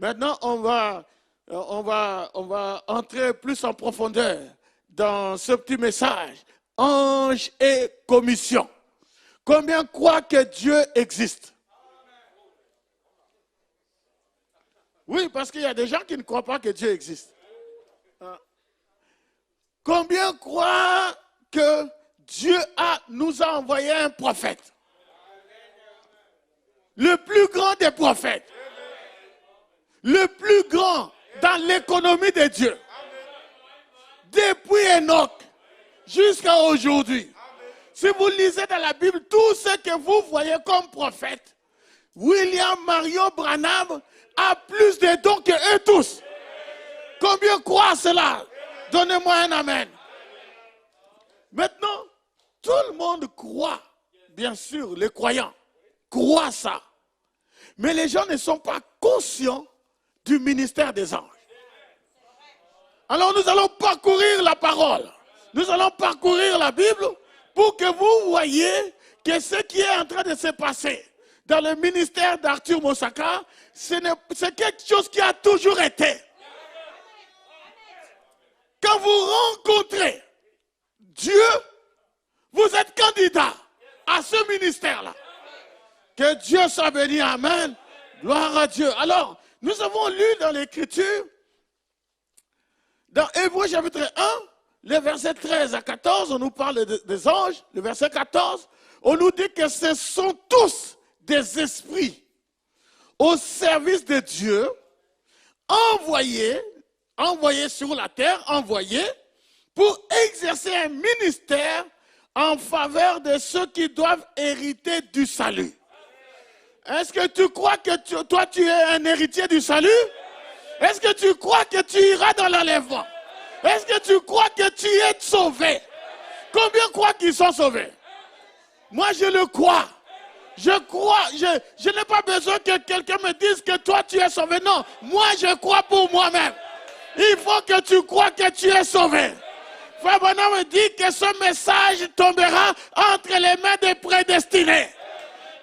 Maintenant, on va entrer plus en profondeur dans ce petit message. Ange et commission. Combien croient que Dieu existe? Oui, parce qu'il y a des gens qui ne croient pas que Dieu existe. Combien croient que Dieu nous a envoyé un prophète? Le plus grand des prophètes. Le plus grand dans l'économie de Dieu. Depuis Enoch jusqu'à aujourd'hui. Si vous lisez dans la Bible, tout ce que vous voyez comme prophète, William Marion Branham a plus de dons que eux tous. Combien croient cela? Donnez-moi un amen. Maintenant, tout le monde croit, bien sûr, les croyants croient ça. Mais les gens ne sont pas conscients du ministère des anges. Alors nous allons parcourir la parole. Nous allons parcourir la Bible pour que vous voyez que ce qui est en train de se passer dans le ministère d'Arthur Mosaka, c'est quelque chose qui a toujours été. Quand vous rencontrez Dieu, vous êtes candidat à ce ministère-là. Que Dieu soit béni, amen. Gloire à Dieu. Alors, nous avons lu dans l'Écriture, dans Hébreux chapitre 1, les versets 13 à 14, on nous parle des anges. Le verset 14, on nous dit que ce sont tous des esprits au service de Dieu, envoyés sur la terre, envoyés pour exercer un ministère en faveur de ceux qui doivent hériter du salut. Est-ce que tu crois que toi tu es un héritier du salut? Est-ce que tu crois que tu iras dans l'enlèvement? Est-ce que tu crois que tu es sauvé? Combien croient qu'ils sont sauvés? Moi je le crois. Je crois, je n'ai pas besoin que quelqu'un me dise que toi tu es sauvé. Non, moi je crois pour moi-même. Il faut que tu crois que tu es sauvé. Frère Branham me dit que ce message tombera entre les mains des prédestinés.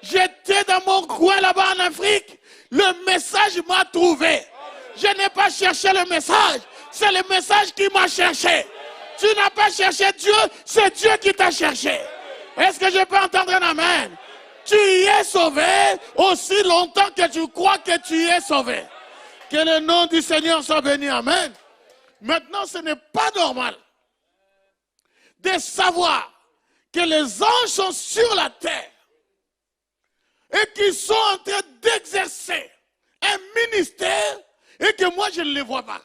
J'étais dans mon coin là-bas en Afrique, le message m'a trouvé. Je n'ai pas cherché le message, c'est le message qui m'a cherché. Tu n'as pas cherché Dieu, c'est Dieu qui t'a cherché. Est-ce que je peux entendre un amen? Tu y es sauvé aussi longtemps que tu crois que tu y es sauvé. Que le nom du Seigneur soit béni, amen. Maintenant, ce n'est pas normal de savoir que les anges sont sur la terre et qu'ils sont en train d'exercer un ministère et que moi je ne les vois pas.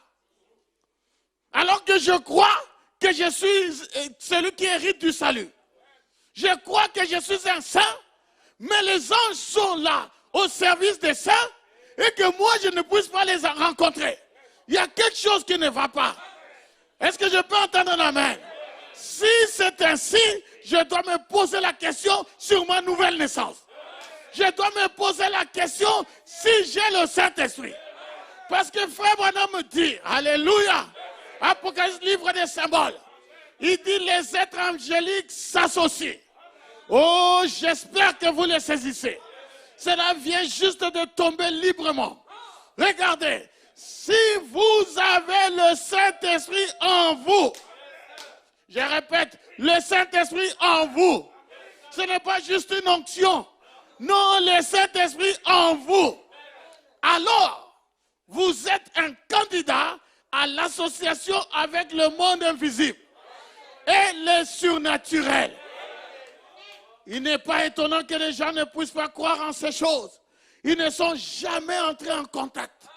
Alors que je crois que je suis celui qui hérite du salut. Je crois que je suis un saint, mais les anges sont là au service des saints et que moi je ne puisse pas les rencontrer. Il y a quelque chose qui ne va pas. Est-ce que je peux entendre un amen? Si c'est ainsi, je dois me poser la question sur ma nouvelle naissance. Je dois me poser la question si j'ai le Saint-Esprit. Parce que frère Branham me dit, alléluia, Apocalypse, livre des symboles, il dit les êtres angéliques s'associent. Oh, j'espère que vous les saisissez. Cela vient juste de tomber librement. Regardez, si vous avez le Saint-Esprit en vous, je répète, le Saint-Esprit en vous, ce n'est pas juste une onction. Non, le Saint-Esprit en vous. Alors, vous êtes un candidat à l'association avec le monde invisible et le surnaturel. Il n'est pas étonnant que les gens ne puissent pas croire en ces choses. Ils ne sont jamais entrés en contact.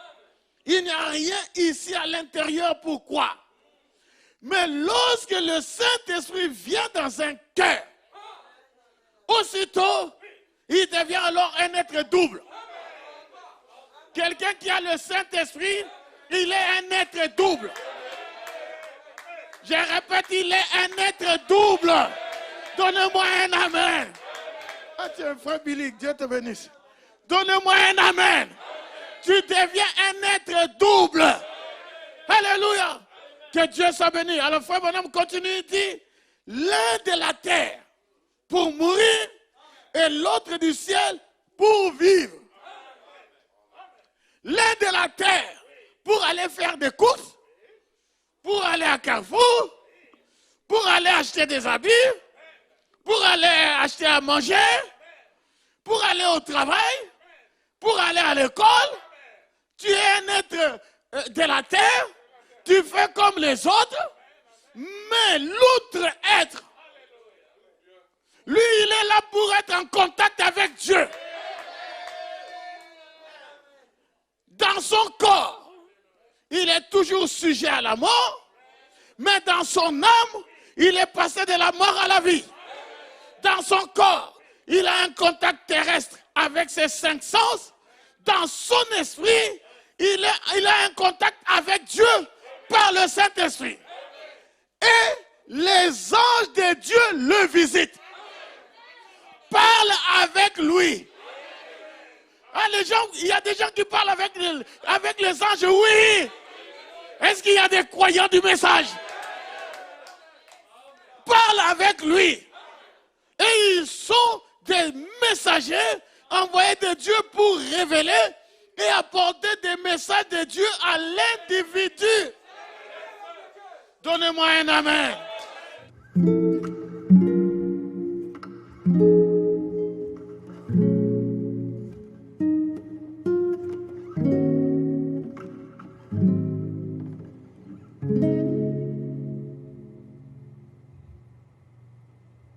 Il n'y a rien ici à l'intérieur pour croire. Mais lorsque le Saint-Esprit vient dans un cœur, aussitôt, il devient alors un être double. Quelqu'un qui a le Saint-Esprit, il est un être double. Je répète, il est un être double. Donnez-moi un amen. Ah tiens, frère Billy, Dieu te bénisse. Donnez-moi un amen. Tu deviens un être double. Alléluia. Que Dieu soit béni. Alors frère Branham continue, il dit, l'un de la terre pour mourir et l'autre du ciel pour vivre. Les est de la terre pour aller faire des courses, pour aller à Carrefour, pour aller acheter des habits, pour aller acheter à manger, pour aller au travail, pour aller à l'école. Tu es un être de la terre, tu fais comme les autres, mais l'autre être, lui, il est là pour être en contact avec Dieu. Dans son corps, il est toujours sujet à la mort, mais dans son âme, il est passé de la mort à la vie. Dans son corps, il a un contact terrestre avec ses 5 sens. Dans son esprit, il a un contact avec Dieu par le Saint-Esprit. Et les anges de Dieu le visitent. Parlent avec lui. Ah, il y a des gens qui parlent avec les anges, oui. Est-ce qu'il y a des croyants du message? Parlent avec lui. Et ils sont des messagers envoyés de Dieu pour révéler et apporter des messages de Dieu à l'individu. Donnez-moi un amen.